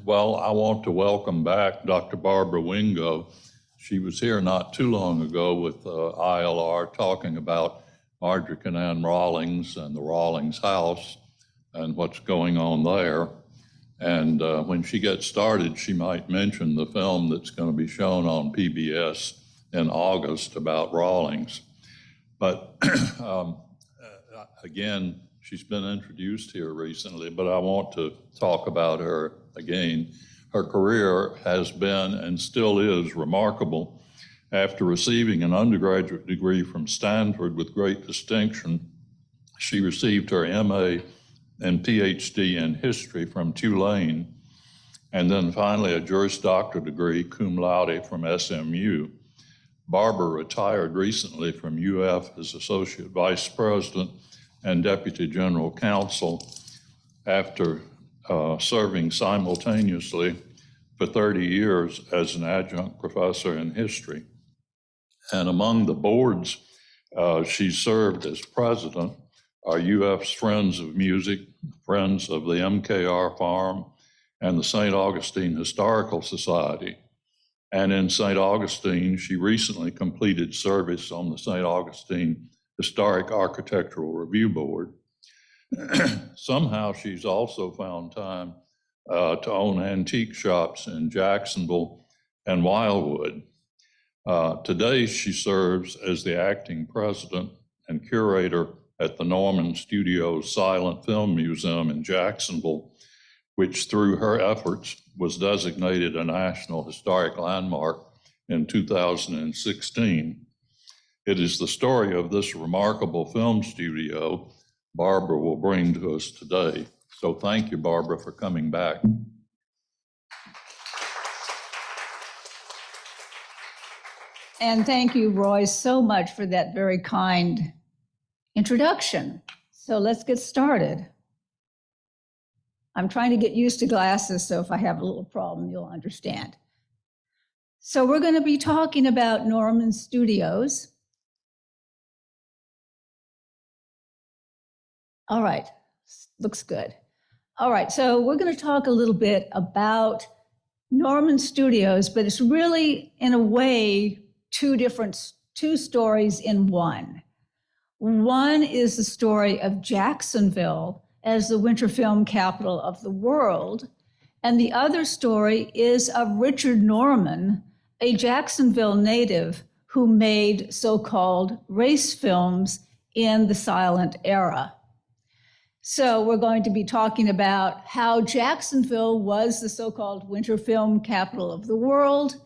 Well, I want to welcome back Dr. Barbara Wingo. She was here not too long ago with ILR talking about Marjorie Kinnan Rawlings and the Rawlings House and what's going on there. And when she gets started, she might mention the film that's going to be shown on PBS in August about Rawlings. But again, she's been introduced here recently, but I want to talk about her again. Her career has been and still is remarkable. After receiving an undergraduate degree from Stanford with great distinction, she received her MA and PhD in history from Tulane, and then finally a Juris Doctor degree, cum laude, from SMU. Barbara retired recently from UF as Associate Vice President and Deputy General Counsel after serving simultaneously for 30 years as an adjunct professor in history. And among the boards she served as president are UF's Friends of Music, Friends of the MKR Farm, and the St. Augustine Historical Society. And in St. Augustine, she recently completed service on the St. Augustine Historic Architectural Review Board. Somehow she's also found time to own antique shops in Jacksonville and Wildwood. Today, she serves as the acting president and curator at the Norman Studios Silent Film Museum in Jacksonville, which through her efforts was designated a National Historic Landmark in 2016. It is the story of this remarkable film studio Barbara will bring to us today. So thank you, Barbara, for coming back. And thank you, Roy, so much for that very kind introduction. So let's get started. I'm trying to get used to glasses, so if I have a little problem, you'll understand. So we're going to be talking about Norman Studios. All right, looks good. All right, so we're going to talk a little bit about Norman Studios, but it's really, in a way, two stories in one. One is the story of Jacksonville as the winter film capital of the world, and the other story is of Richard Norman, a Jacksonville native who made so-called race films in the silent era. So we're going to be talking about how Jacksonville was the so-called winter film capital of the world.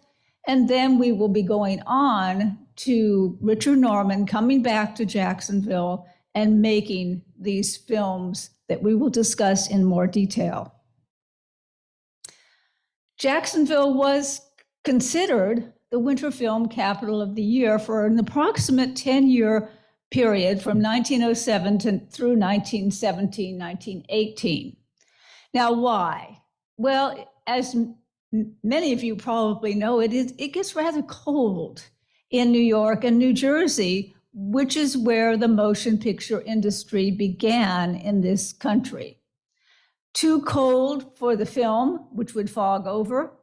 And then we will be going on to Richard Norman coming back to Jacksonville and making these films that we will discuss in more detail. Jacksonville was considered the winter film capital of the year for an approximate 10-year period from 1907 through 1917, 1918. Now, why? Well, as many of you probably know, it gets rather cold in New York and New Jersey, which is where the motion picture industry began in this country. Too cold for the film, which would fog over,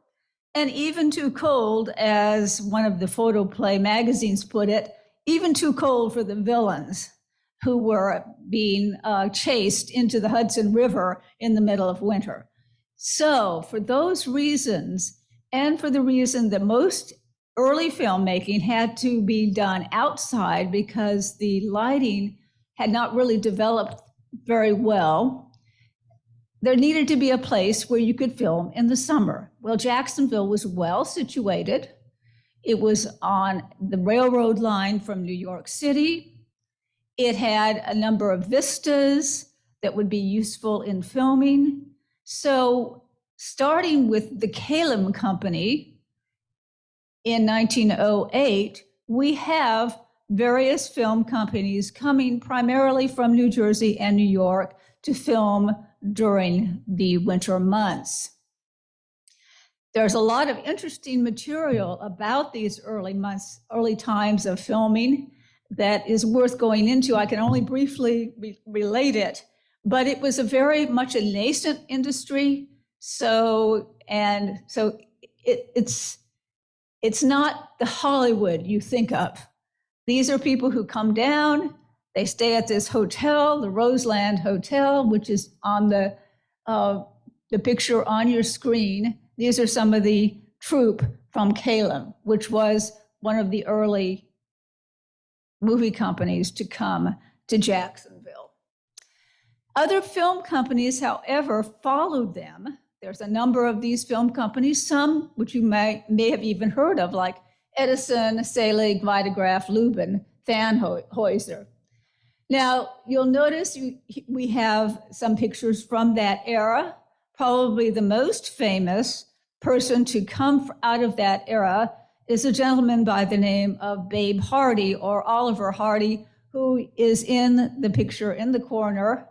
and even too cold, as one of the photoplay magazines put it, even too cold for the villains who were being chased into the Hudson River in the middle of winter. So for those reasons, and for the reason that most early filmmaking had to be done outside because the lighting had not really developed very well, there needed to be a place where you could film in the summer. Well, Jacksonville was well situated. It was on the railroad line from New York City. It had a number of vistas that would be useful in filming. So starting with the Kalem Company in 1908, we have various film companies coming primarily from New Jersey and New York to film during the winter months. There's a lot of interesting material about these early months, early times of filming that is worth going into. I can only briefly relate it, but it was a very much a nascent industry. So it's not the Hollywood you think of. These are people who come down, they stay at this hotel, the Roseland Hotel, which is on the picture on your screen. These are some of the troupe from Calum, which was one of the early movie companies to come to Jacksonville. Other film companies, however, followed them. There's a number of these film companies, some which you may have even heard of, like Edison, Selig, Vitagraph, Lubin, Thanhäuser. Now, you'll notice we have some pictures from that era. Probably the most famous person to come out of that era is a gentleman by the name of Babe Hardy, or Oliver Hardy, who is in the picture in the corner.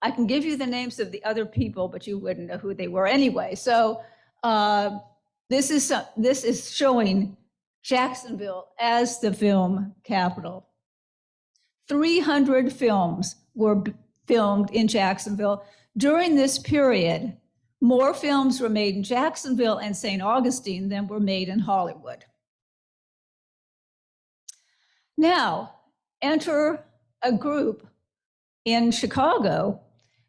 I can give you the names of the other people, but you wouldn't know who they were anyway. So this is showing Jacksonville as the film capital. 300 films were filmed in Jacksonville. During this period, more films were made in Jacksonville and St. Augustine than were made in Hollywood. Now, enter a group in Chicago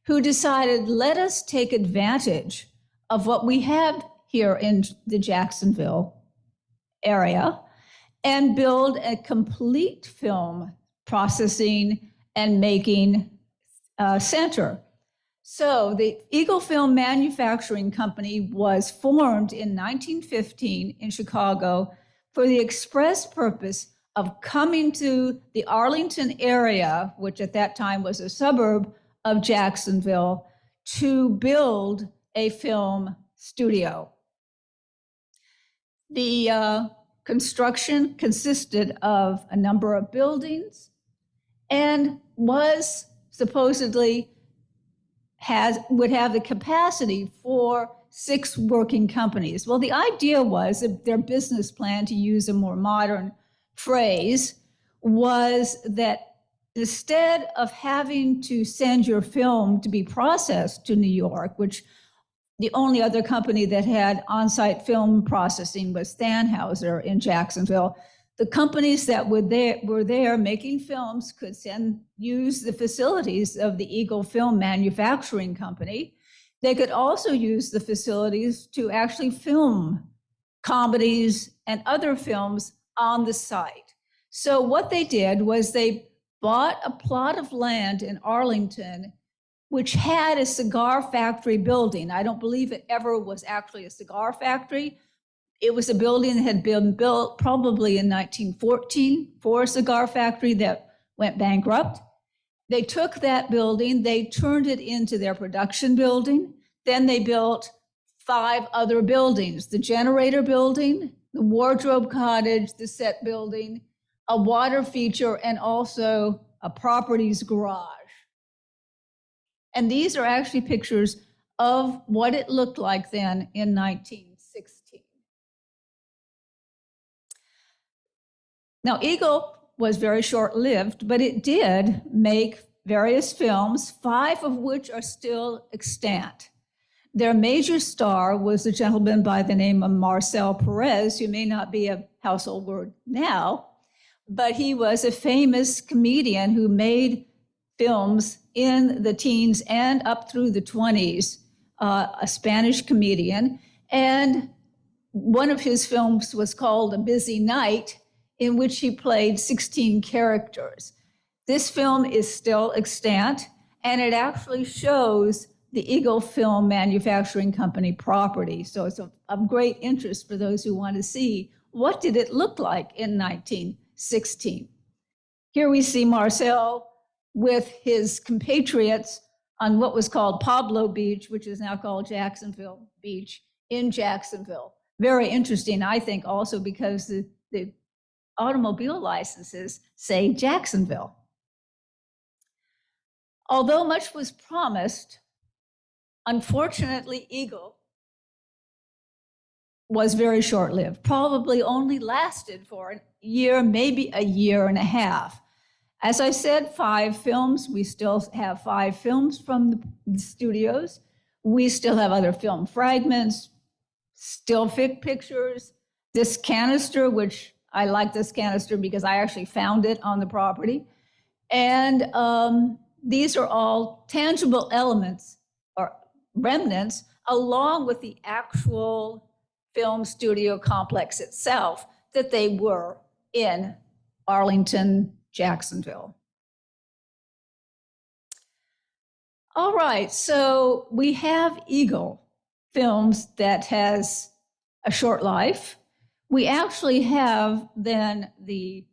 who decided, let us take advantage of what we have here in the Jacksonville area and build a complete film processing and making center. So the Eagle Film Manufacturing Company was formed in 1915 in Chicago for the express purpose of coming to the Arlington area, which at that time was a suburb of Jacksonville, to build a film studio. The construction consisted of a number of buildings and was supposedly would have the capacity for 6 working companies. Well, the idea was that their business plan, to use a more modern phrase, was that instead of having to send your film to be processed to New York, which the only other company that had on-site film processing was Thanhäuser in Jacksonville, the companies that were there making films could use the facilities of the Eagle Film Manufacturing Company. They could also use the facilities to actually film comedies and other films on the site. So what they did was they bought a plot of land in Arlington, which had a cigar factory building. I don't believe it ever was actually a cigar factory. It was a building that had been built probably in 1914 for a cigar factory that went bankrupt. They took that building, they turned it into their production building. Then they built 5 other buildings: the generator building, the wardrobe cottage, the set building, a water feature, and also a properties garage. And these are actually pictures of what it looked like then in 1916. Now, Eagle was very short-lived, but it did make various films, 5 of which are still extant. Their major star was a gentleman by the name of Marcel Perez, who may not be a household word now, but he was a famous comedian who made films in the teens and up through the 20s, a Spanish comedian. And one of his films was called A Busy Night, in which he played 16 characters. This film is still extant, and it actually shows the Eagle Film Manufacturing Company property. So it's of great interest for those who want to see what did it look like in 1916. Here we see Marcel with his compatriots on what was called Pablo Beach, which is now called Jacksonville Beach, in Jacksonville. Very interesting, I think, also because the automobile licenses say Jacksonville. Although much was promised, unfortunately, Eagle was very short-lived, probably only lasted for a year, maybe a year and a half. As I said, 5 films. We still have 5 films from the studios. We still have other film fragments, still pictures, this canister, which I like this canister because I actually found it on the property. And these are all tangible elements or remnants along with the actual film studio complex itself that they were in Arlington, Jacksonville. All right, so we have Eagle Films that has a short life. We actually have then the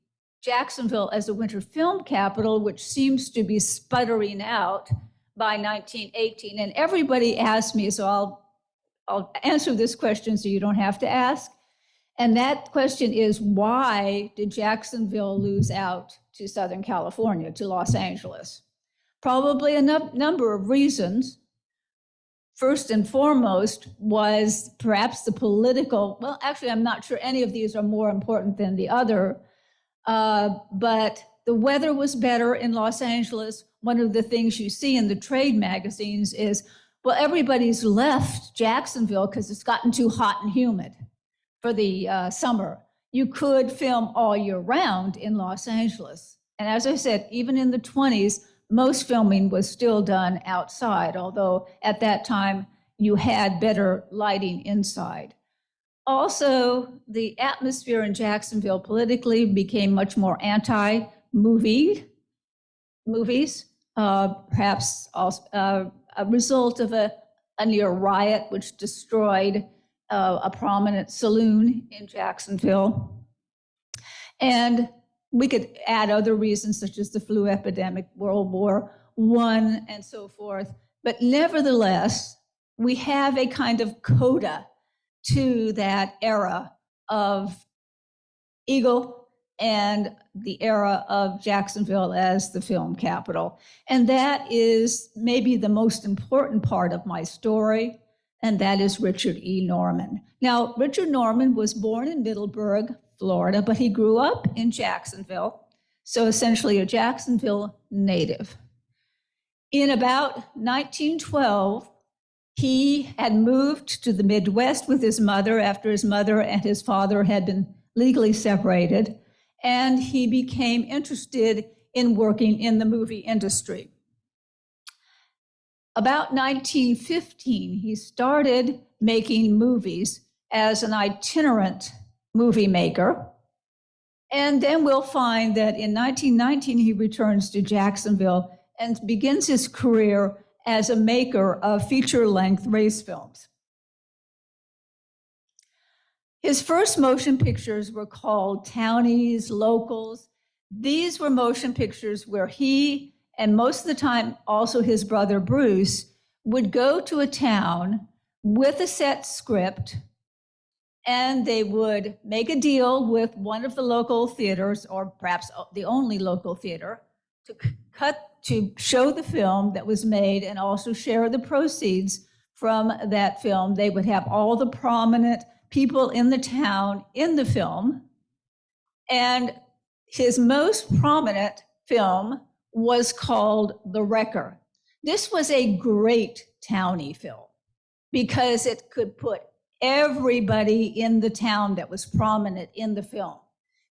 Jacksonville as a winter film capital, which seems to be sputtering out by 1918. And everybody asks me, so I'll answer this question so you don't have to ask. And that question is, why did Jacksonville lose out to Southern California, to Los Angeles? Probably a number of reasons. First and foremost was perhaps the political, well, actually, I'm not sure any of these are more important than the other, but the weather was better in Los Angeles. One of the things you see in the trade magazines is, well, everybody's left Jacksonville because it's gotten too hot and humid for the summer. You could film all year round in Los Angeles. And as I said, even in the 20s, most filming was still done outside, although at that time you had better lighting inside. Also, the atmosphere in Jacksonville politically became much more anti-movies, perhaps also a result of a near riot which destroyed a prominent saloon in Jacksonville. And we could add other reasons such as the flu epidemic, World War I, and so forth. But nevertheless, we have a kind of coda to that era of Eagle and the era of Jacksonville as the film capital. And that is maybe the most important part of my story, and that is Richard E. Norman. Now, Richard Norman was born in Middleburg, Florida, but he grew up in Jacksonville, so essentially a Jacksonville native. In about 1912, he had moved to the Midwest with his mother after his mother and his father had been legally separated, and he became interested in working in the movie industry. About 1915, he started making movies as an itinerant movie maker. And then we'll find that in 1919, he returns to Jacksonville and begins his career as a maker of feature-length race films. His first motion pictures were called Townies, Locals. These were motion pictures where he, and most of the time also his brother Bruce, would go to a town with a set script, and they would make a deal with one of the local theaters, or perhaps the only local theater, to show the film that was made and also share the proceeds from that film. They would have all the prominent people in the town in the film. And his most prominent film was called The Wrecker. This was a great townie film because it could put everybody in the town that was prominent in the film,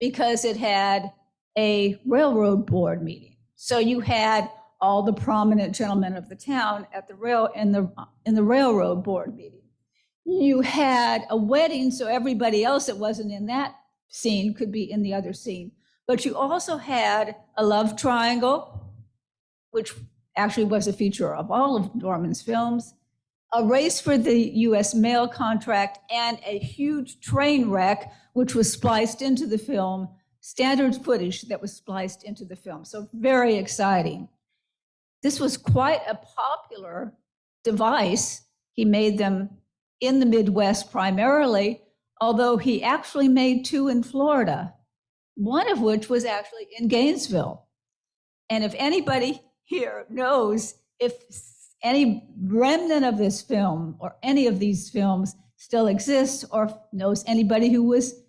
because it had a railroad board meeting. So you had all the prominent gentlemen of the town at the railroad board meeting. You had a wedding, so everybody else that wasn't in that scene could be in the other scene. But you also had a love triangle, which actually was a feature of all of Norman's films, a race for the US mail contract, and a huge train wreck, which was spliced into the film, standard footage that was spliced into the film. So very exciting. This was quite a popular device. He made them in the Midwest primarily, although he actually made two in Florida, one of which was actually in Gainesville. And if anybody here knows if any remnant of this film or any of these films still exists, or knows anybody who was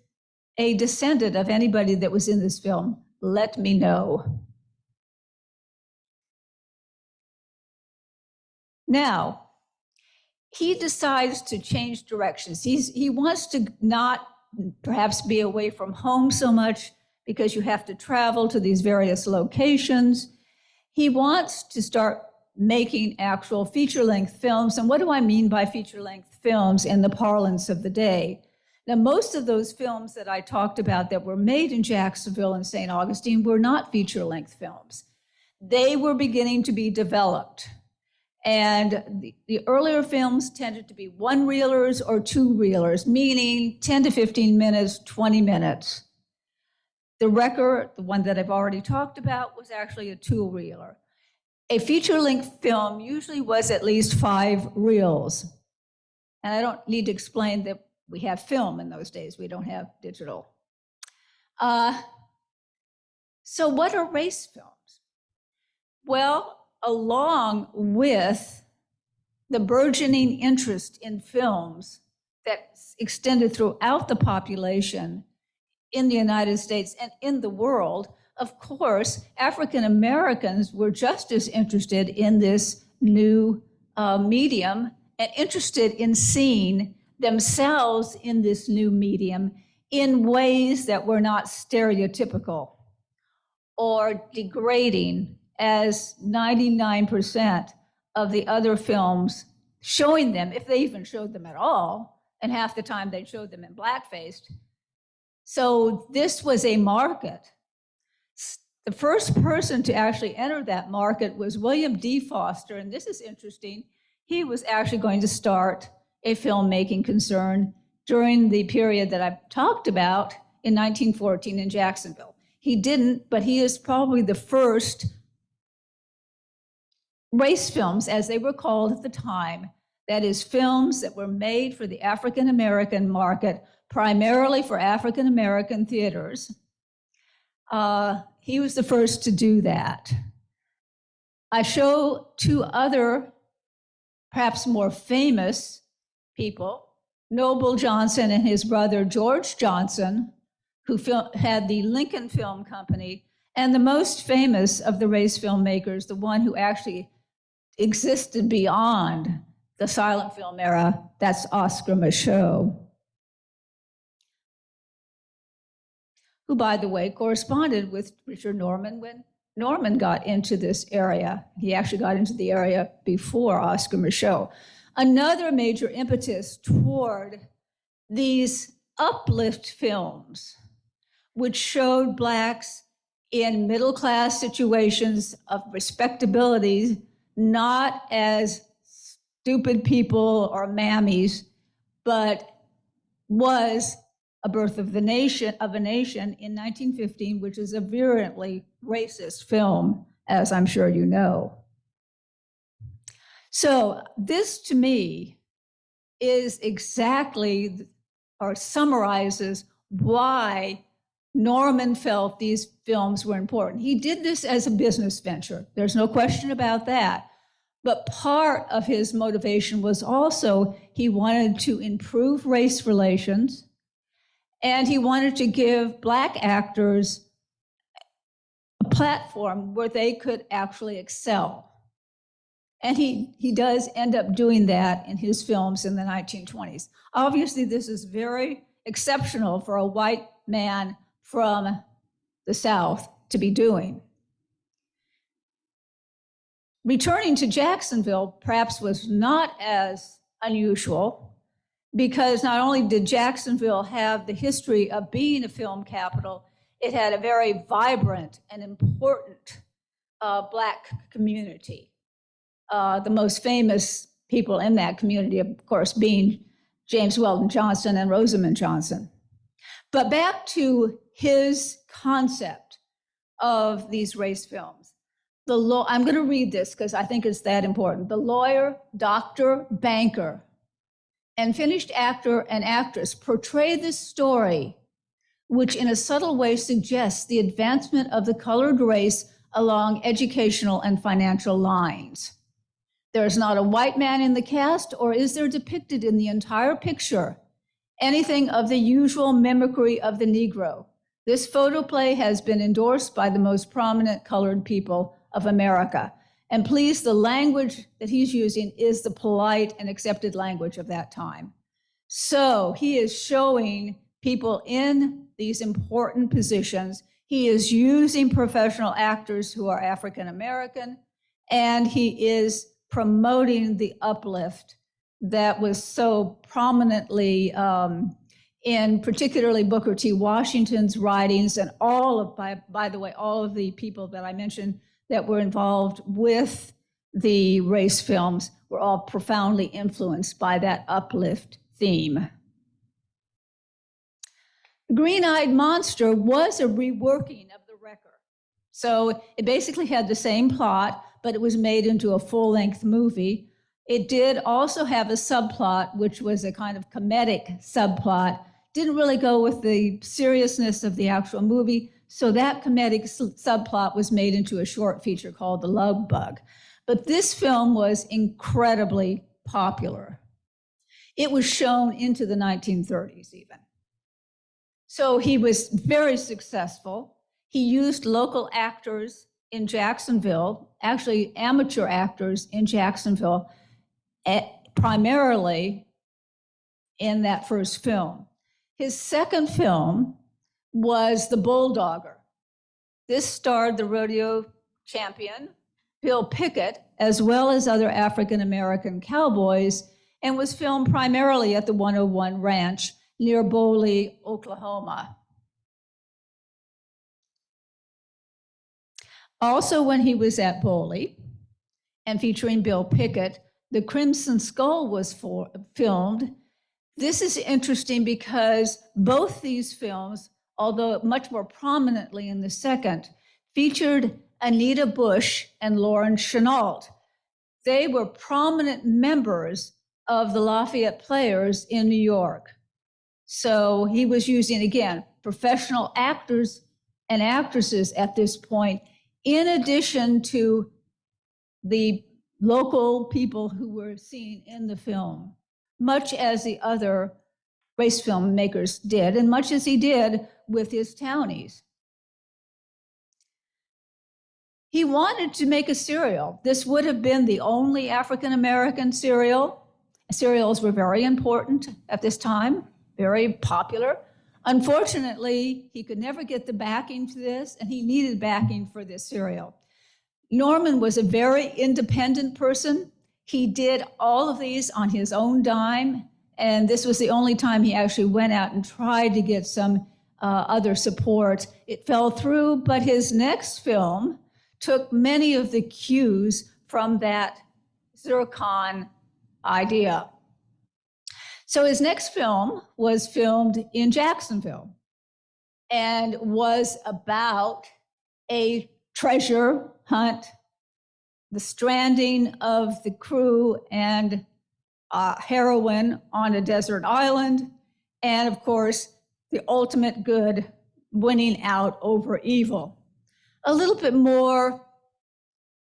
a descendant of anybody that was in this film, let me know. Now, he decides to change directions. He wants to not perhaps be away from home so much because you have to travel to these various locations. He wants to start making actual feature-length films. And what do I mean by feature-length films in the parlance of the day? Now, most of those films that I talked about that were made in Jacksonville and St. Augustine were not feature-length films. They were beginning to be developed. And the earlier films tended to be one-reelers or two-reelers, meaning 10 to 15 minutes, 20 minutes. The Wrecker, the one that I've already talked about, was actually a two-reeler. A feature-length film usually was at least 5 reels. And I don't need to explain that we have film in those days. We don't have digital. So what are race films? Well, along with the burgeoning interest in films that extended throughout the population in the United States and in the world, of course, African Americans were just as interested in this new medium and interested in seeing themselves in this new medium in ways that were not stereotypical or degrading, as 99% of the other films showing them, if they even showed them at all, and half the time they showed them in blackface. So this was a market. The first person to actually enter that market was William D. Foster, and this is interesting. He was actually going to start a filmmaking concern during the period that I've talked about in 1914 in Jacksonville. He didn't, but he is probably the first race films, as they were called at the time, that is, films that were made for the African American market, primarily for African American theaters. He was the first to do that. I show 2 other, perhaps more famous people, Noble Johnson and his brother George Johnson, who had the Lincoln Film Company, and the most famous of the race filmmakers, the one who actually existed beyond the silent film era, that's Oscar Micheaux, who, by the way, corresponded with Richard Norman when Norman got into this area. He actually got into the area before Oscar Micheaux. Another major impetus toward these uplift films, which showed Blacks in middle-class situations of respectability, not as stupid people or mammies, but was A Birth of a Nation in 1915, which is a virulently racist film, as I'm sure you know. So this, to me, is exactly, or summarizes why Norman felt these films were important. He did this as a business venture. There's no question about that. But part of his motivation was also he wanted to improve race relations, and he wanted to give Black actors a platform where they could actually excel. And he does end up doing that in his films in the 1920s. Obviously, this is very exceptional for a white man from the South to be doing. Returning to Jacksonville perhaps was not as unusual, because not only did Jacksonville have the history of being a film capital, it had a very vibrant and important Black community. The most famous people in that community, of course, being James Weldon Johnson and Rosamond Johnson. But back to his concept of these race films. I'm going to read this because I think it's that important. The lawyer, doctor, banker, and finished actor and actress portray this story, which in a subtle way suggests the advancement of the colored race along educational and financial lines. There is not a white man in the cast, or is there depicted in the entire picture anything of the usual mimicry of the Negro. This photoplay has been endorsed by the most prominent colored people of America. And please, the language that he's using is the polite and accepted language of that time. So he is showing people in these important positions. He is using professional actors who are African American, and he is promoting the uplift that was so prominently in particularly Booker T. Washington's writings, and all of, by the way, all of the people that I mentioned that were involved with the race films were all profoundly influenced by that uplift theme. Green-Eyed Monster was a reworking of The Wrecker. So it basically had the same plot, but it was made into a full-length movie. It did also have a subplot, which was a kind of comedic subplot. Didn't really go with the seriousness of the actual movie, so that comedic subplot was made into a short feature called The Love Bug. But this film was incredibly popular. It was shown into the 1930s even. So he was very successful. He used local actors in Jacksonville, actually amateur actors in Jacksonville, primarily in that first film. His second film was The Bulldogger. This starred the rodeo champion, Bill Pickett, as well as other African-American cowboys, and was filmed primarily at the 101 Ranch near Boley, Oklahoma. Also, when he was at Boley and featuring Bill Pickett, The Crimson Skull was filmed. This is interesting because both these films, although much more prominently in the second, featured Anita Bush and Lauren Chenault. They were prominent members of the Lafayette Players in New York. So he was using, again, professional actors and actresses at this point, in addition to the local people who were seen in the film, much as the other race filmmakers did, and much as he did with his townies. He wanted to make a serial. This would have been the only African-American serial. Serials were very important at this time, very popular. Unfortunately, he could never get the backing for this, and he needed backing for this serial. Norman was a very independent person. He did all of these on his own dime, and this was the only time he actually went out and tried to get some other support. It fell through, but his next film took many of the cues from that Zircon idea. So his next film was filmed in Jacksonville and was about a treasure hunt, the stranding of the crew and heroine on a desert island, and of course, the ultimate good winning out over evil. A little bit more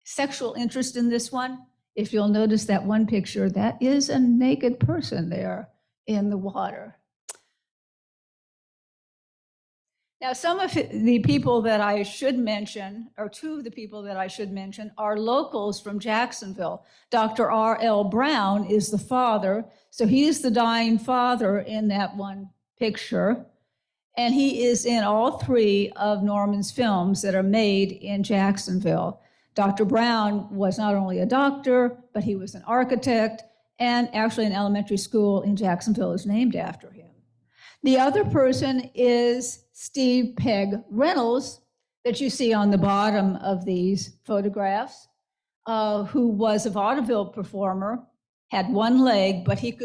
sexual interest in this one. If you'll notice that one picture, that is a naked person there in the water. Now, some of the people that I should mention, or two of the people that I should mention, are locals from Jacksonville. Dr. R.L. Brown is the father, so he's the dying father in that one picture. And he is in all three of Norman's films that are made in Jacksonville. Dr. Brown was not only a doctor, but he was an architect, and actually an elementary school in Jacksonville is named after him. The other person is Steve Peg Reynolds, that you see on the bottom of these photographs, who was a vaudeville performer, had one leg, but he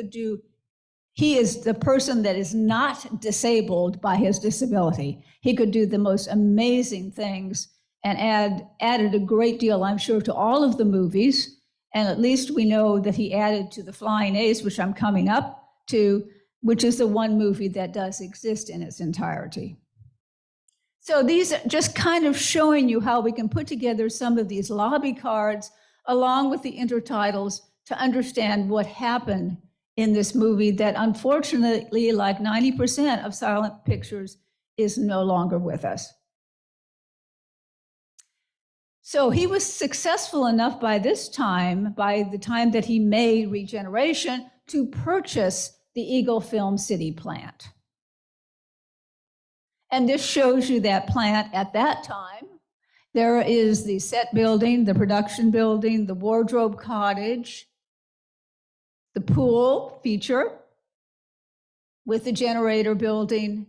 is the person that is not disabled by his disability. He could do the most amazing things and added a great deal, I'm sure, to all of the movies. And at least we know that he added to the Flying Ace, which I'm coming up to, which is the one movie that does exist in its entirety. So these are just kind of showing you how we can put together some of these lobby cards along with the intertitles to understand what happened in this movie that unfortunately, like 90% of silent pictures, is no longer with us. So he was successful enough by this time, by the time that he made Regeneration, to purchase the Eagle Film City plant. And this shows you that plant at that time. There is the set building, the production building, the wardrobe cottage, the pool feature with the generator building,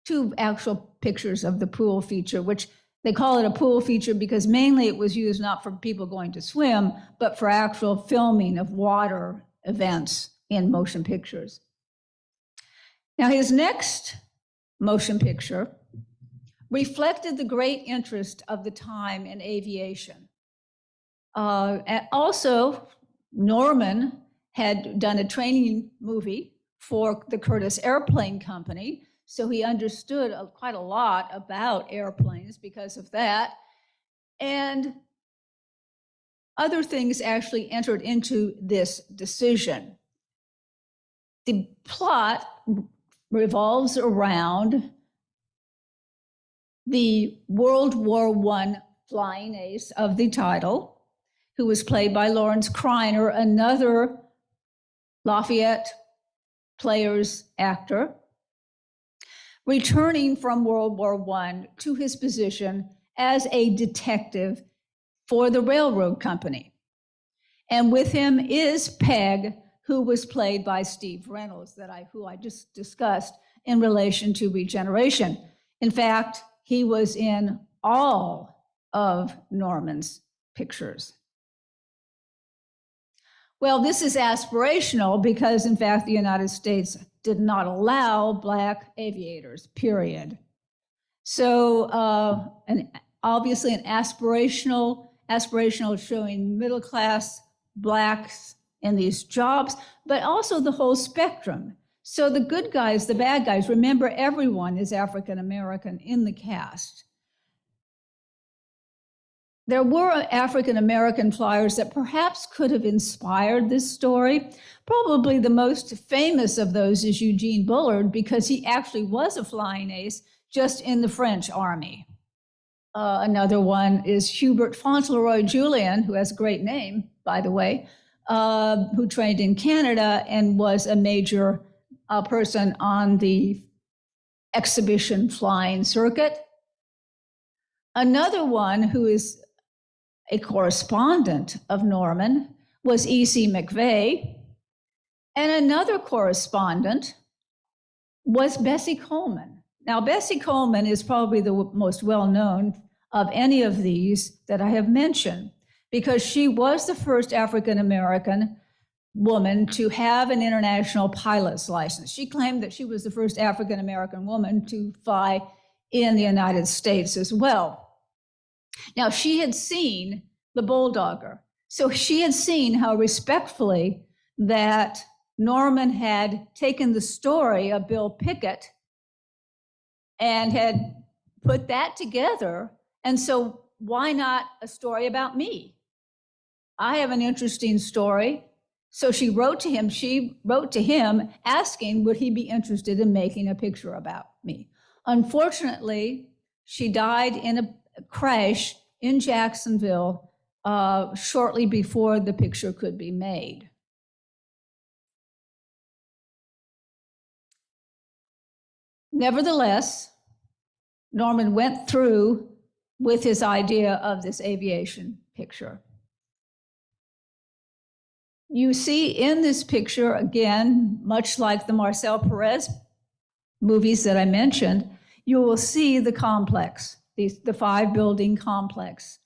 two actual pictures of the pool feature, which they call it a pool feature because mainly it was used not for people going to swim, but for actual filming of water events in motion pictures. Now, his next motion picture reflected the great interest of the time in aviation. And also, Norman had done a training movie for the Curtiss Airplane Company, so he understood quite a lot about airplanes because of that. And other things actually entered into this decision. The plot revolves around the World War I flying ace of the title, who was played by Lawrence Kreiner, another Lafayette Players actor, returning from World War I to his position as a detective for the railroad company. And with him is Peg, who was played by Steve Reynolds, who I just discussed in relation to Regeneration. In fact, he was in all of Norman's pictures. Well, this is aspirational because, in fact, the United States did not allow Black aviators, period. So, obviously an aspirational showing middle-class Blacks in these jobs, but also the whole spectrum. So the good guys, the bad guys, remember everyone is African-American in the cast. There were African-American flyers that perhaps could have inspired this story. Probably the most famous of those is Eugene Bullard, because he actually was a flying ace just in the French army. Another one is Hubert Fauntleroy-Julian, who has a great name, by the way, who trained in Canada and was a major person on the exhibition flying circuit. Another one who is a correspondent of Norman was E.C. McVeigh, and another correspondent was Bessie Coleman. Now, Bessie Coleman is probably the most well-known of any of these that I have mentioned, because she was the first African-American woman to have an international pilot's license. She claimed that she was the first African-American woman to fly in the United States as well. Now, she had seen the Bulldogger. So she had seen how respectfully that Norman had taken the story of Bill Pickett and had put that together. And so why not a story about me? I have an interesting story. So she wrote to him asking, would he be interested in making a picture about me? Unfortunately, she died in a crash in Jacksonville shortly before the picture could be made. Nevertheless, Norman went through with his idea of this aviation picture. You see in this picture, again, much like the Marcel Perez movies that I mentioned, you will see the complex, the 5-building complex.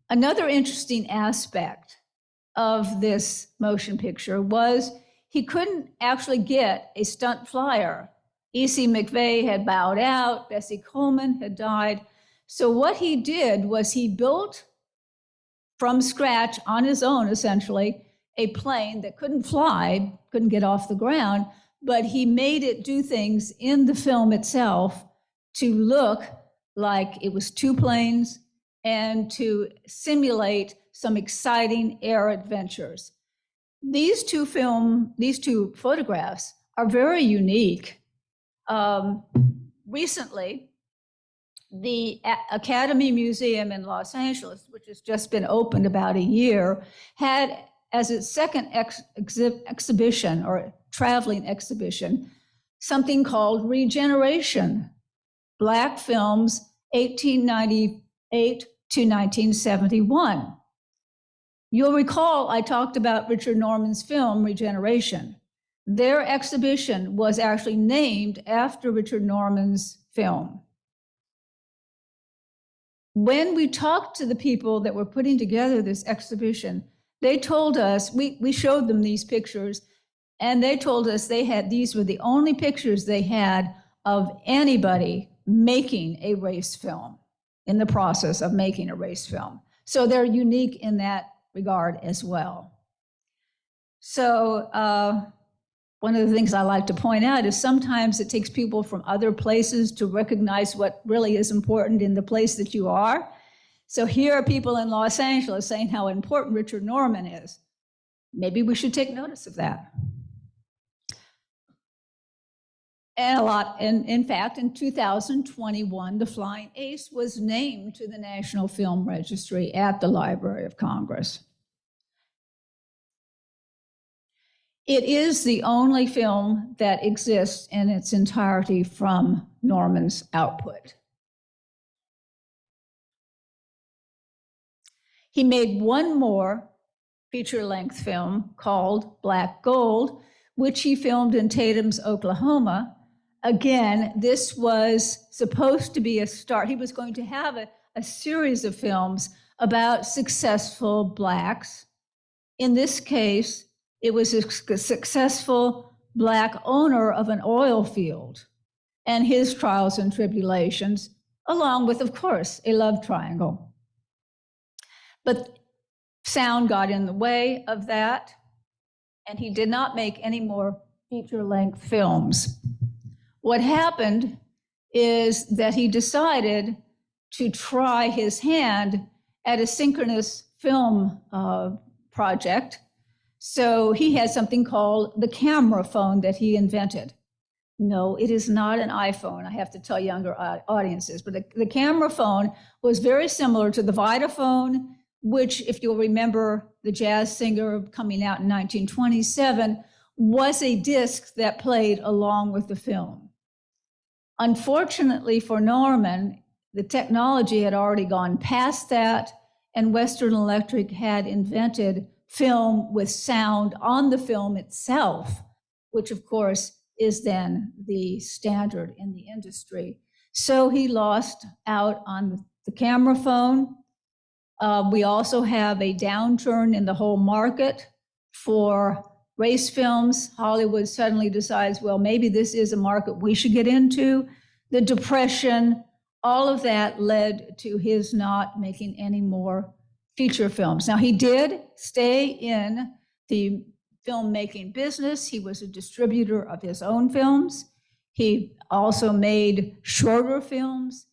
Another interesting aspect of this motion picture was he couldn't actually get a stunt flyer. E.C. McVeigh had bowed out, Bessie Coleman had died. So what he did was he built from scratch on his own, essentially, a plane that couldn't fly, couldn't get off the ground, but he made it do things in the film itself to look like it was 2 planes and to simulate some exciting air adventures. These two photographs are very unique. Recently, The Academy Museum in Los Angeles, which has just been opened about a year, had as its second exhibition or traveling exhibition, something called Regeneration, Black Films 1898 to 1971. You'll recall I talked about Richard Norman's film, Regeneration. Their exhibition was actually named after Richard Norman's film. When we talked to the people that were putting together this exhibition, they told us, we showed them these pictures, and they told us these were the only pictures they had of anybody making a race film, in the process of making a race film. So they're unique in that regard as well. So one of the things I like to point out is sometimes it takes people from other places to recognize what really is important in the place that you are. So here are people in Los Angeles saying how important Richard Norman is. Maybe we should take notice of that. And in fact, in 2021, the Flying Ace was named to the National Film Registry at the Library of Congress. It is the only film that exists in its entirety from Norman's output. He made one more feature-length film called Black Gold, which he filmed in Tatum's, Oklahoma. Again, this was supposed to be a start. He was going to have a series of films about successful Blacks. In this case, it was a successful Black owner of an oil field and his trials and tribulations, along with, of course, a love triangle. But sound got in the way of that, and he did not make any more feature-length films. What happened is that he decided to try his hand at a synchronous film project. So he had something called the camera phone that he invented. No, it is not an iPhone, I have to tell younger audiences, but the camera phone was very similar to the Vitaphone, which, if you'll remember the jazz singer coming out in 1927, was a disc that played along with the film. Unfortunately for Norman, the technology had already gone past that, and Western Electric had invented film with sound on the film itself, which of course is then the standard in the industry. So he lost out on the camera phone. We also have a downturn in the whole market for race films. Hollywood suddenly decides, well, maybe this is a market we should get into. The Depression, all of that led to his not making any more feature films. Now, he did stay in the filmmaking business. He was a distributor of his own films. He also made shorter films,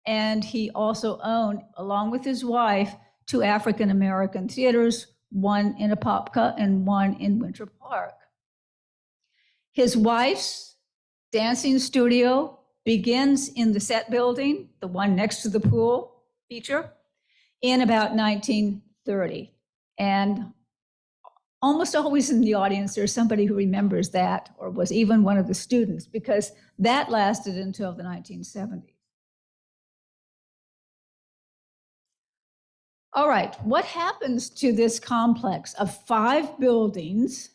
and he also owned, along with his wife, 2 African-American theaters, one in Apopka and one in Winter Park. His wife's dancing studio begins in the set building, the one next to the pool feature, in about 1930. And almost always in the audience, there's somebody who remembers that or was even one of the students, because that lasted until the 1970s. All right, what happens to this complex of 5 buildings,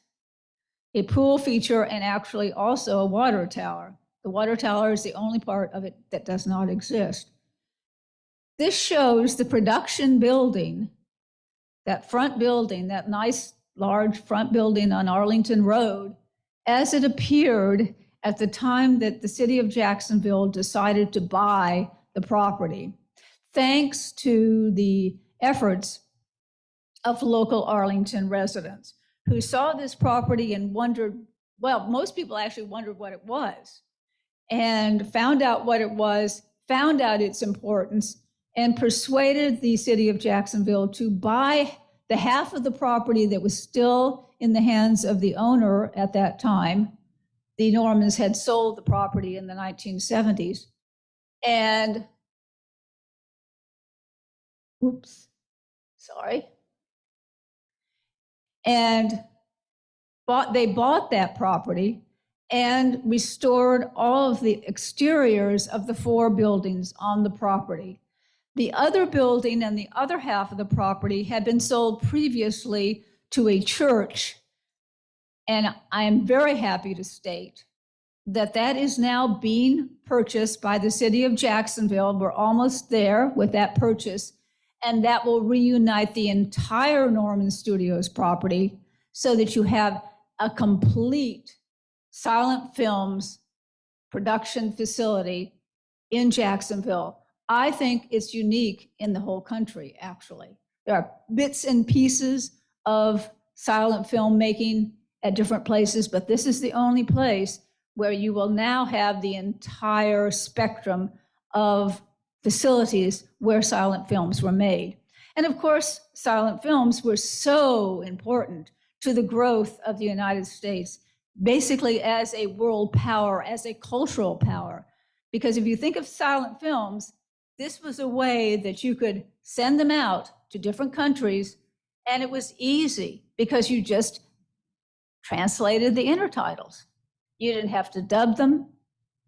a pool feature, and actually also a water tower? The water tower is the only part of it that does not exist. This shows the production building, that front building, that nice large front building on Arlington Road, as it appeared at the time that the city of Jacksonville decided to buy the property, thanks to the efforts of local Arlington residents who saw this property and wondered, well, most people actually wondered what it was, and found out what it was, found out its importance, and persuaded the city of Jacksonville to buy the half of the property that was still in the hands of the owner at that time. The Normans had sold the property in the 1970s, and Oops, sorry. And they bought that property and restored all of the exteriors of the 4 buildings on the property. The other building and the other half of the property had been sold previously to a church. And I am very happy to state that that is now being purchased by the city of Jacksonville. We're almost there with that purchase. And that will reunite the entire Norman Studios property so that you have a complete silent films production facility in Jacksonville. I think it's unique in the whole country, actually. There are bits and pieces of silent filmmaking at different places, but this is the only place where you will now have the entire spectrum of facilities where silent films were made. And of course, silent films were so important to the growth of the United States, basically as a world power, as a cultural power. Because if you think of silent films, this was a way that you could send them out to different countries, and it was easy because you just translated the intertitles. You didn't have to dub them,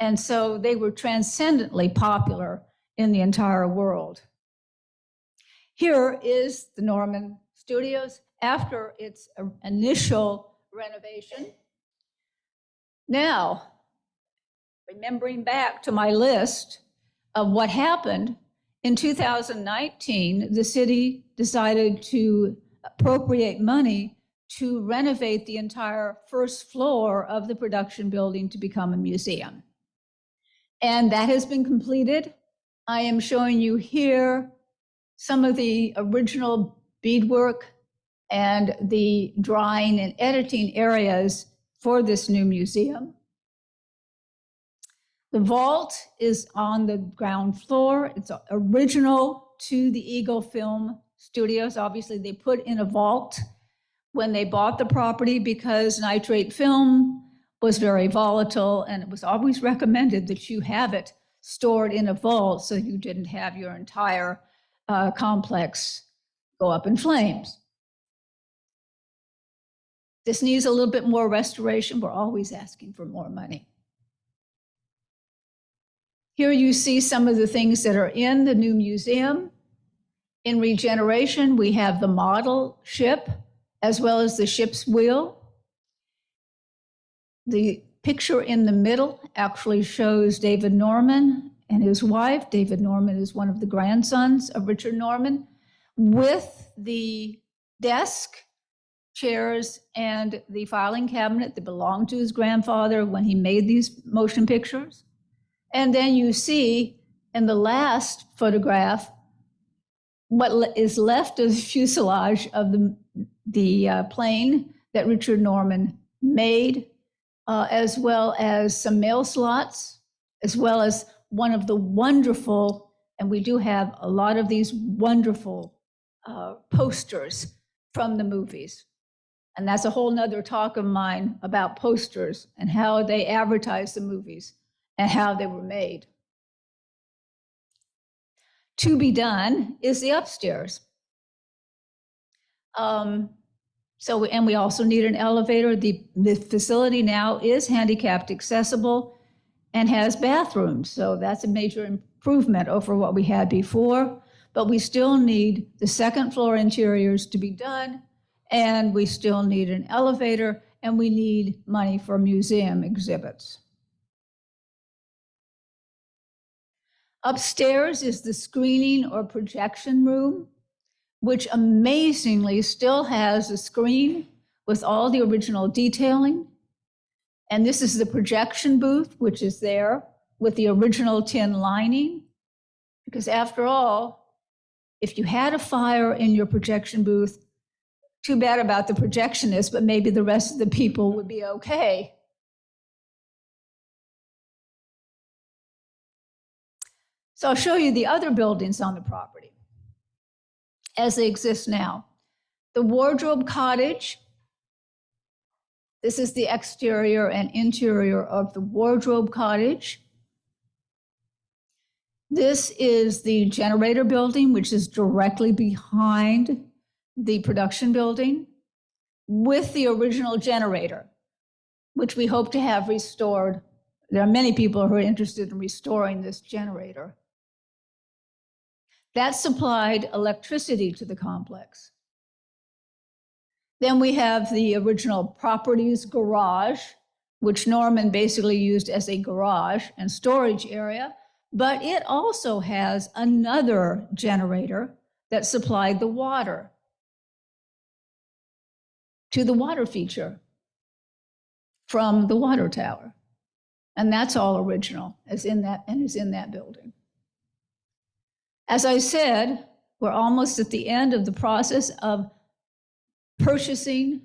and so they were transcendently popular in the entire world. Here is the Norman Studios after its initial renovation. Now, remembering back to my list of what happened, in 2019, the city decided to appropriate money to renovate the entire first floor of the production building to become a museum. And that has been completed. I am showing you here some of the original beadwork and the drawing and editing areas for this new museum. The vault is on the ground floor. It's original to the Eagle Film Studios. Obviously, they put in a vault when they bought the property because nitrate film was very volatile, and it was always recommended that you have it stored in a vault so you didn't have your entire complex go up in flames. This needs a little bit more restoration. We're always asking for more money. Here you see some of the things that are in the new museum. In regeneration, we have the model ship as well as the ship's wheel. The picture in the middle actually shows David Norman and his wife. David Norman is one of the grandsons of Richard Norman, with the desk, chairs, and the filing cabinet that belonged to his grandfather when he made these motion pictures. And then you see in the last photograph what is left of the fuselage of the plane that Richard Norman made, as well as some mail slots, as well as one of the wonderful, and we do have a lot of these wonderful posters from the movies. And that's a whole nother talk of mine about posters and how they advertise the movies and how they were made. To be done is the upstairs. And we also need an elevator. The facility now is handicapped accessible and has bathrooms. So that's a major improvement over what we had before. But we still need the second floor interiors to be done. And we still need an elevator, and we need money for museum exhibits. Upstairs is the screening or projection room, which amazingly still has a screen with all the original detailing. And this is the projection booth, which is there with the original tin lining. Because after all, if you had a fire in your projection booth, too bad about the projectionist, but maybe the rest of the people would be okay. So I'll show you the other buildings on the property as they exist now. The wardrobe cottage. This is the exterior and interior of the wardrobe cottage. This is the generator building, which is directly behind the production building, with the original generator, which we hope to have restored. There are many people who are interested in restoring this generator. That supplied electricity to the complex. Then we have the original properties garage, which Norman basically used as a garage and storage area, but it also has another generator that supplied the water to the water feature from the water tower. And that's all original, is in that building. As I said, we're almost at the end of the process of purchasing,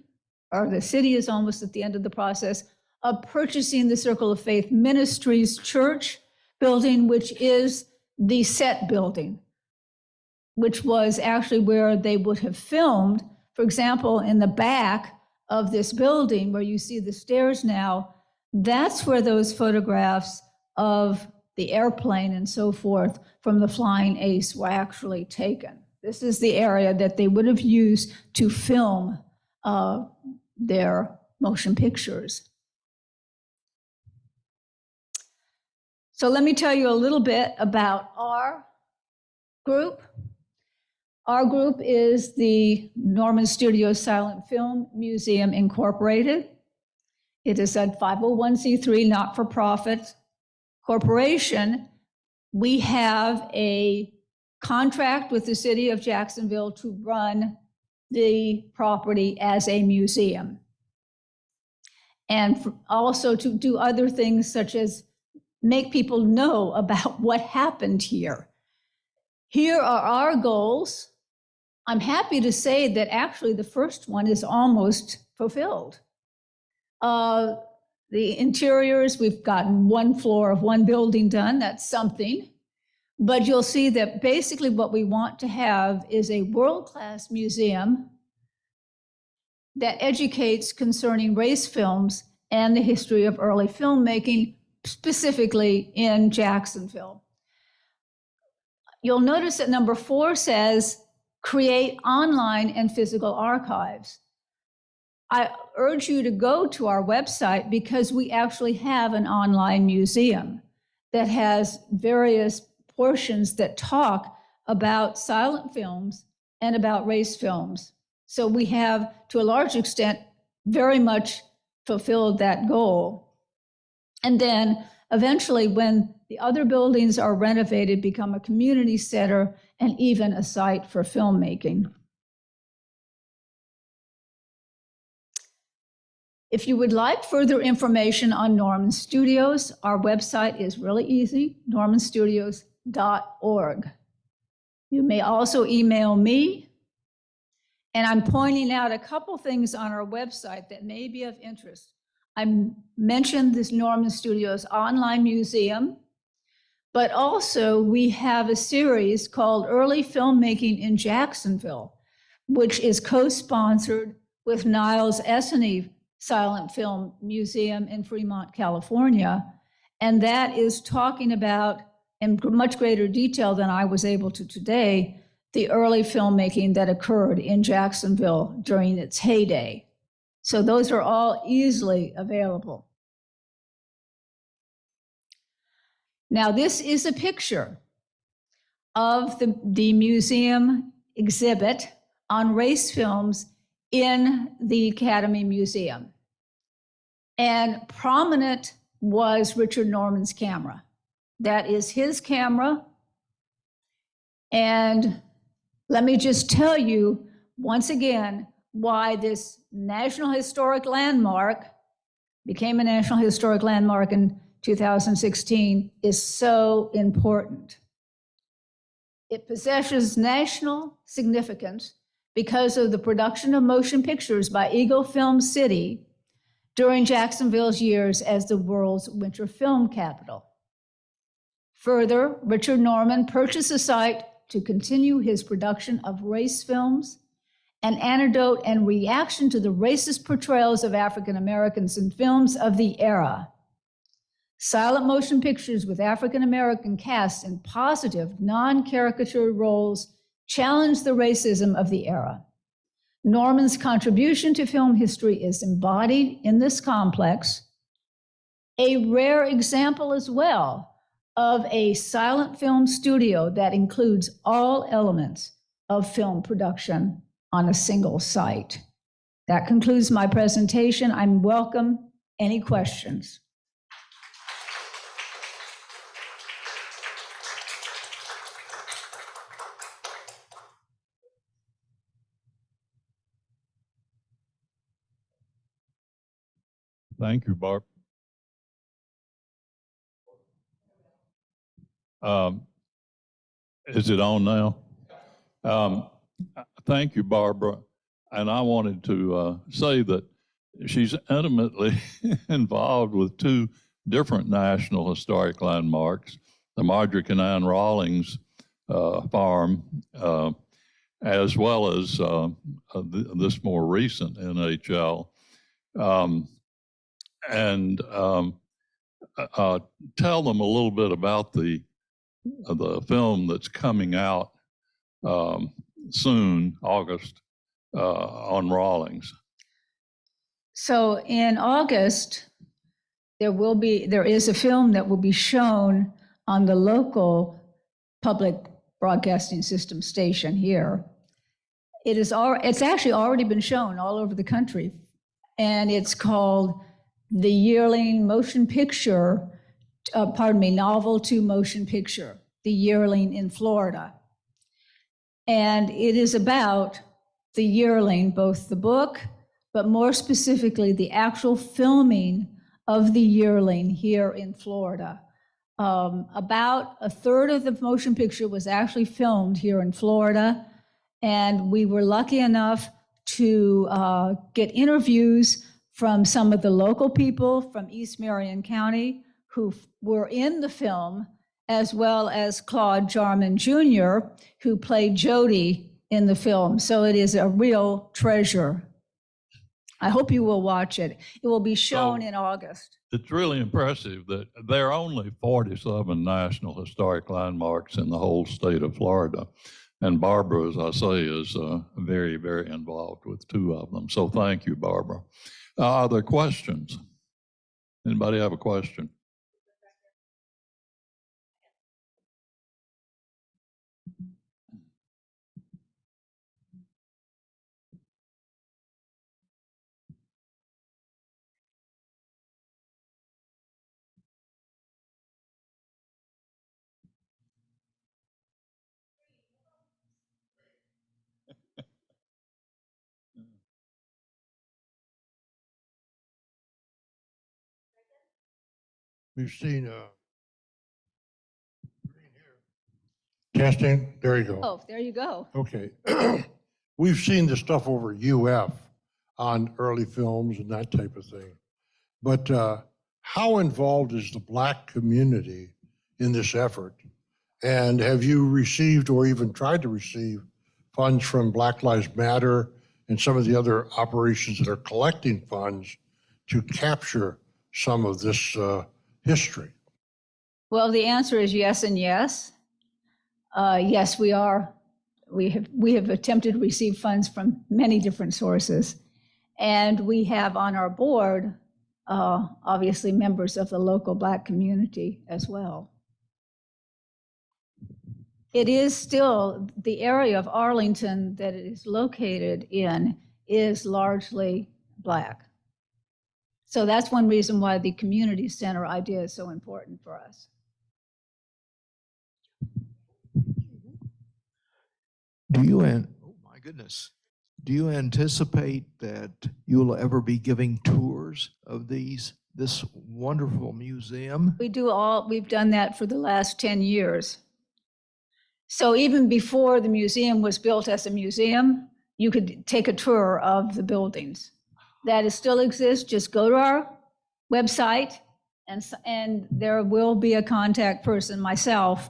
or the city is almost at the end of the process of purchasing the Circle of Faith Ministries Church building, which is the set building, which was actually where they would have filmed. For example, in the back of this building where you see the stairs now, that's where those photographs of the airplane and so forth from the Flying Ace were actually taken. This is the area that they would have used to film their motion pictures. So let me tell you a little bit about our group. Our group is the Norman Studios Silent Film Museum Incorporated. It is a 501c3 not-for-profit corporation. We have a contract with the city of Jacksonville to run the property as a museum, and also to do other things such as make people know about what happened here. Here are our goals. I'm happy to say that actually the first one is almost fulfilled. The interiors, we've gotten one floor of one building done. That's something. But you'll see that basically what we want to have is a world-class museum that educates concerning race films and the history of early filmmaking, specifically in Jacksonville. You'll notice that number 4 says, create online and physical archives. I urge you to go to our website because we actually have an online museum that has various portions that talk about silent films and about race films. So we have, to a large extent, very much fulfilled that goal. And then eventually, when the other buildings are renovated, become a community center and even a site for filmmaking. If you would like further information on Norman Studios, our website is really easy, normanstudios.org. You may also email me, and I'm pointing out a couple things on our website that may be of interest. I mentioned this Norman Studios online museum, but also we have a series called Early Filmmaking in Jacksonville, which is co-sponsored with Niles Essanay Silent Film Museum in Fremont, California. And that is talking about, in much greater detail than I was able to today, the early filmmaking that occurred in Jacksonville during its heyday. So those are all easily available. Now, this is a picture of the museum exhibit on race films in the Academy Museum. And prominent was Richard Norman's camera. That is his camera. And let me just tell you once again why this National Historic Landmark became a National Historic Landmark in 2016 is so important. It possesses national significance because of the production of motion pictures by Eagle Film City during Jacksonville's years as the world's winter film capital. Further, Richard Norman purchased the site to continue his production of race films, an antidote and reaction to the racist portrayals of African Americans in films of the era. Silent motion pictures with African American casts in positive, non-caricature roles challenge the racism of the era. Norman's contribution to film history is embodied in this complex, a rare example as well of a silent film studio that includes all elements of film production on a single site. That concludes my presentation. I'm welcome any questions. Thank you, Barb. Is it on now? Thank you, Barbara. And I wanted to say that she's intimately involved with two different National Historic Landmarks, the Marjorie Canaan Rawlings farm, as well as this more recent NHL. Tell them a little bit about the film that's coming out soon, August, on Rawlings. So in August, there is a film that will be shown on the local public broadcasting system station here. It's actually already been shown all over the country, and it's called the Yearling Motion Picture, novel to motion picture, The Yearling in Florida. And it is about the yearling, both the book, but more specifically, the actual filming of the yearling here in Florida. About a third of the motion picture was actually filmed here in Florida, and we were lucky enough to get interviews from some of the local people from East Marion County who were in the film, as well as Claude Jarman Jr., who played Jody in the film. So it is a real treasure. I hope you will watch it. It will be shown in August. It's really impressive that there are only 47 National Historic Landmarks in the whole state of Florida. And Barbara, as I say, is very, very involved with two of them. So thank you, Barbara. Are there questions? Anybody have a question? We've seen testing. There you go. Oh, there you go. Okay. We've seen the stuff over UF on early films and that type of thing. But how involved is the Black community in this effort? And have you received or even tried to receive funds from Black Lives Matter and some of the other operations that are collecting funds to capture some of this history? Well, the answer is yes and yes. Yes, we are. We have attempted to receive funds from many different sources. And we have on our board, obviously, members of the local Black community as well. It is still, the area of Arlington that it is located in is largely Black. So that's one reason why the community center idea is so important for us. Do you, oh my goodness, do you anticipate that you'll ever be giving tours of this wonderful museum? We've done that for the last 10 years. So even before the museum was built as a museum, you could take a tour of the buildings. That still exists. Just go to our website and there will be a contact person, myself,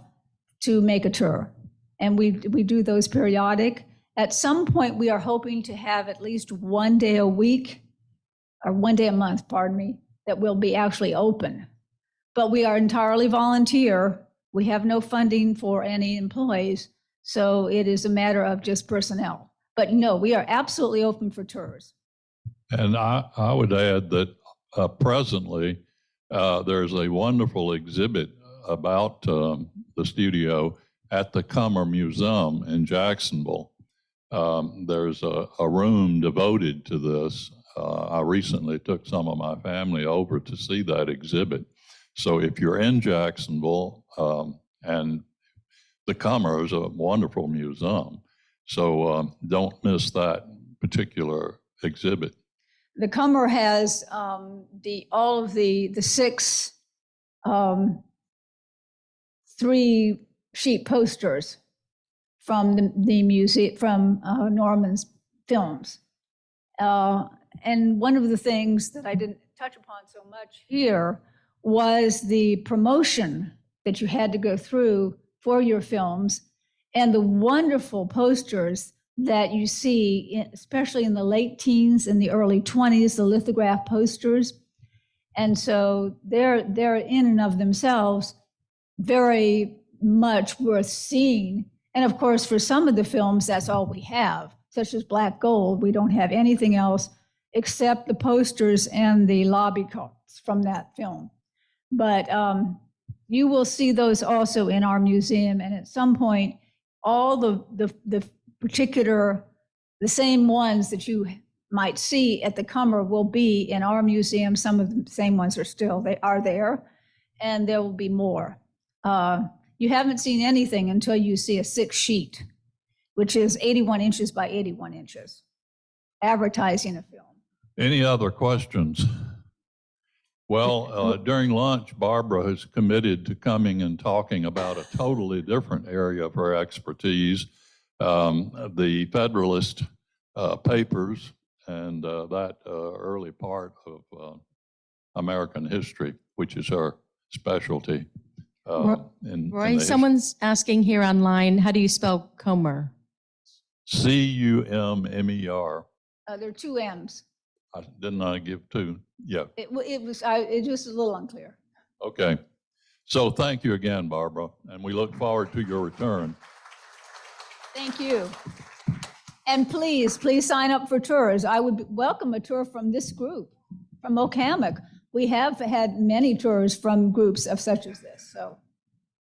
to make a tour. And we do those periodic. At some point, we are hoping to have at least one day a week, or one day a month, pardon me, that will be actually open. But we are entirely volunteer. We have no funding for any employees. So it is a matter of just personnel. But no, we are absolutely open for tours. And I would add that presently, there's a wonderful exhibit about the studio at the Cummer Museum in Jacksonville. There's a room devoted to this. I recently took some of my family over to see that exhibit. So if you're in Jacksonville, and the Cummer is a wonderful museum, so don't miss that particular exhibit. The Cummer has all of the 6 3-sheet posters from the museum, from Norman's films. And one of the things that I didn't touch upon so much here was the promotion that you had to go through for your films, and the wonderful posters that you see, especially in the late teens and the early 20s, the lithograph posters. And so they're in and of themselves very much worth seeing. And of course, for some of the films, that's all we have, such as Black Gold. We don't have anything else except the posters and the lobby cards from that film. But you will see those also in our museum. And at some point, all the particular, the same ones that you might see at the Cummer will be in our museum. Some of the same ones they are there, and there will be more. You haven't seen anything until you see a 6-sheet, which is 81 inches by 81 inches, advertising a film. Any other questions? Well, during lunch, Barbara has committed to coming and talking about a totally different area of her expertise, the Federalist Papers and that early part of American history, which is her specialty. Roy, someone's asking here online, how do you spell Comer? Cummer. There are 2 M's. Didn't I give 2? Yeah. It was just a little unclear. Okay. So thank you again, Barbara, and we look forward to your return. Thank you. And please sign up for tours. I would welcome a tour from this group, from Oak Hammock. We have had many tours from groups of such as this, so.